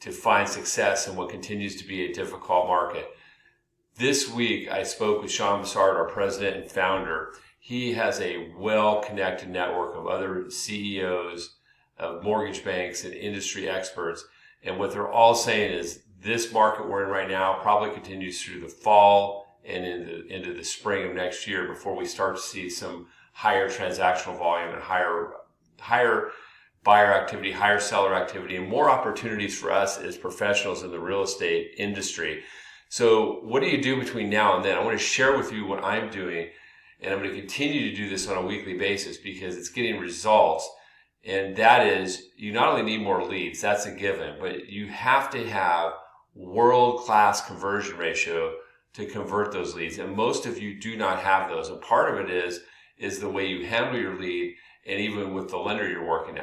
to find success in what continues to be a difficult market. This week, I spoke with Sean Bessard, our president and founder. He has a well-connected network of other CEOs of mortgage banks and industry experts. And what they're all saying is this market we're in right now probably continues through the fall and into the spring of next year before we start to see some higher transactional volume and higher buyer activity, higher seller activity, and more opportunities for us as professionals in the real estate industry. So what do you do between now and then? I want to share with you what I'm doing, and I'm going to continue to do this on a weekly basis because it's getting results. And that is, you not only need more leads, that's a given, but you have to have world-class conversion ratio to convert those leads. And most of you do not have those. And part of it is the way you handle your lead and even with the lender you're working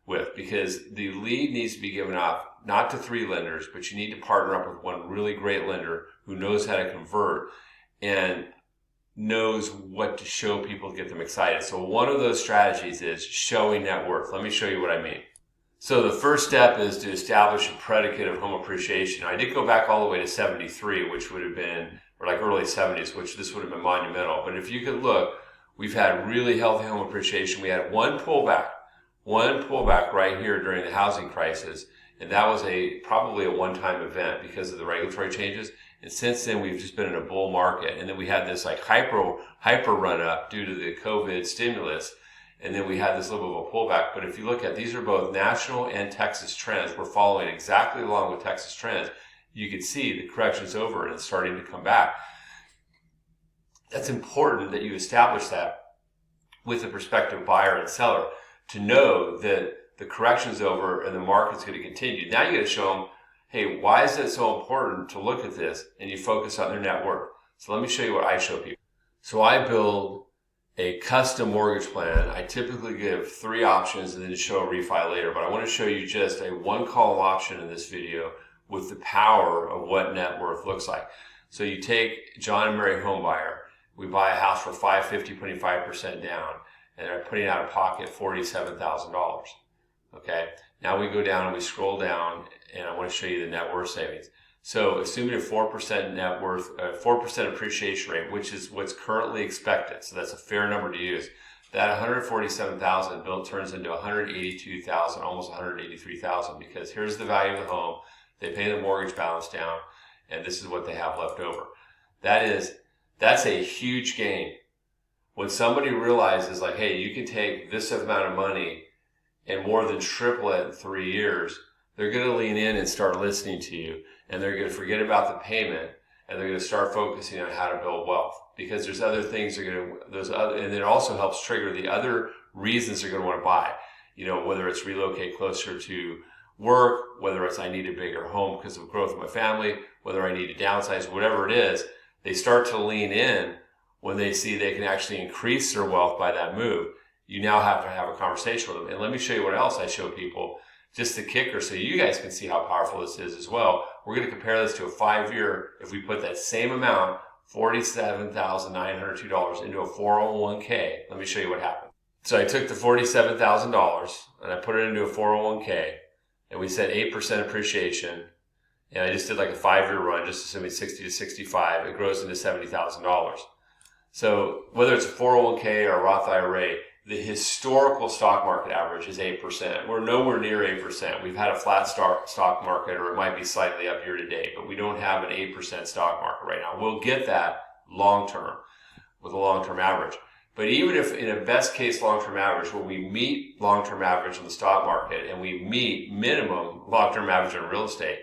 with, because the lead needs to be given up not to 3 lenders, but you need to partner up with one really great lender who knows how to convert and knows what to show people to get them excited. So one of those strategies is showing net worth. Let me show you what I mean. So the first step is to establish a predicate of home appreciation. I did go back all the way to 73, which would have been, or like early 70s, which this would have been monumental. But if you could look, we've had really healthy home appreciation. We had one pullback right here during the housing crisis. And that was probably a one-time event because of the regulatory changes. And since then, we've just been in a bull market. And then we had this like hyper run up due to the COVID stimulus. And then we had this little bit of a pullback. But if you look at, these are both national and Texas trends. We're following exactly along with Texas trends. You can see the correction's over and it's starting to come back. That's important that you establish that with a prospective buyer and seller to know that the correction's over and the market's going to continue. Now you got to show them, hey, why is it so important to look at this? And you focus on their net worth. So let me show you what I show people. So I build a custom mortgage plan. I typically give 3 options and then show a refi later, but I want to show you just a one-column option in this video with the power of what net worth looks like. So you take John and Mary Homebuyer. We buy a house for $550, putting 5% down, and they're putting out of pocket $47,000. Okay, now we go down and we scroll down, and I want to show you the net worth savings. So assuming a 4% net worth, 4% appreciation rate, which is what's currently expected, so that's a fair number to use. That $147,000 bill turns into $182,000, almost $183,000, because here's the value of the home. They pay the mortgage balance down, and this is what they have left over. That's a huge gain. When somebody realizes, like, hey, you can take this amount of money and more than triple it in 3 years, they're going to lean in and start listening to you, and they're going to forget about the payment, and they're going to start focusing on how to build wealth, because there's other things and it also helps trigger the other reasons they're going to want to buy. You know, whether it's relocate closer to work, whether it's I need a bigger home because of growth of my family, whether I need to downsize, whatever it is, they start to lean in when they see they can actually increase their wealth by that move. You now have to have a conversation with them. And let me show you what else I show people, just the kicker, so you guys can see how powerful this is as well. We're going to compare this to a 5-year, if we put that same amount, $47,902 into a 401k. Let me show you what happened. So I took the $47,000 and I put it into a 401k, and we said 8% appreciation. And I just did like a 5-year run, just assuming 60 to 65, it grows into $70,000. So whether it's a 401k or a Roth IRA, the historical stock market average is 8%. We're nowhere near 8%. We've had a flat stock market, or it might be slightly up year to date, but we don't have an 8% stock market right now. We'll get that long term with a long-term average. But even if in a best case long-term average, when we meet long-term average in the stock market and we meet minimum long-term average in real estate,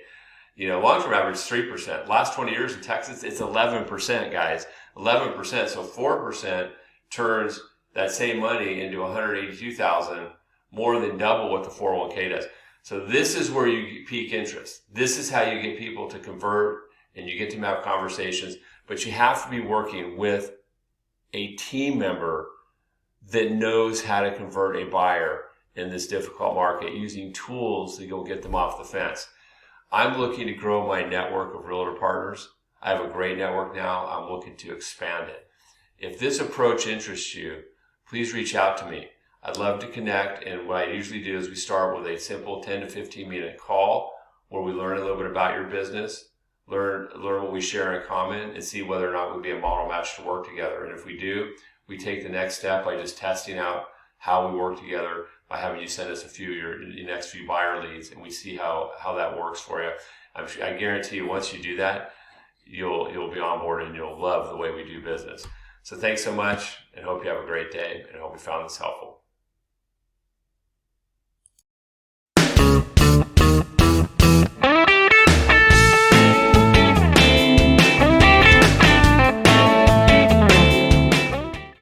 you know, long-term average is 3%. Last 20 years in Texas, it's 11%, guys. 11%. So 4% turns that same money into $182,000, more than double what the 401k does. So this is where you peak interest. This is how you get people to convert, and you get to have conversations. But you have to be working with a team member that knows how to convert a buyer in this difficult market, using tools that will get them off the fence. I'm looking to grow my network of realtor partners. I have a great network now. I'm looking to expand it. If this approach interests you, please reach out to me. I'd love to connect, and what I usually do is we start with a simple 10 to 15 minute call where we learn a little bit about your business, learn what we share in common, and see whether or not we'd be a model match to work together. And if we do, we take the next step by just testing out how we work together by having you send us a few your next few buyer leads, and we see how that works for you. I guarantee you, once you do that, you'll be on board and you'll love the way we do business. So thanks so much, and hope you have a great day, and I hope you found this helpful.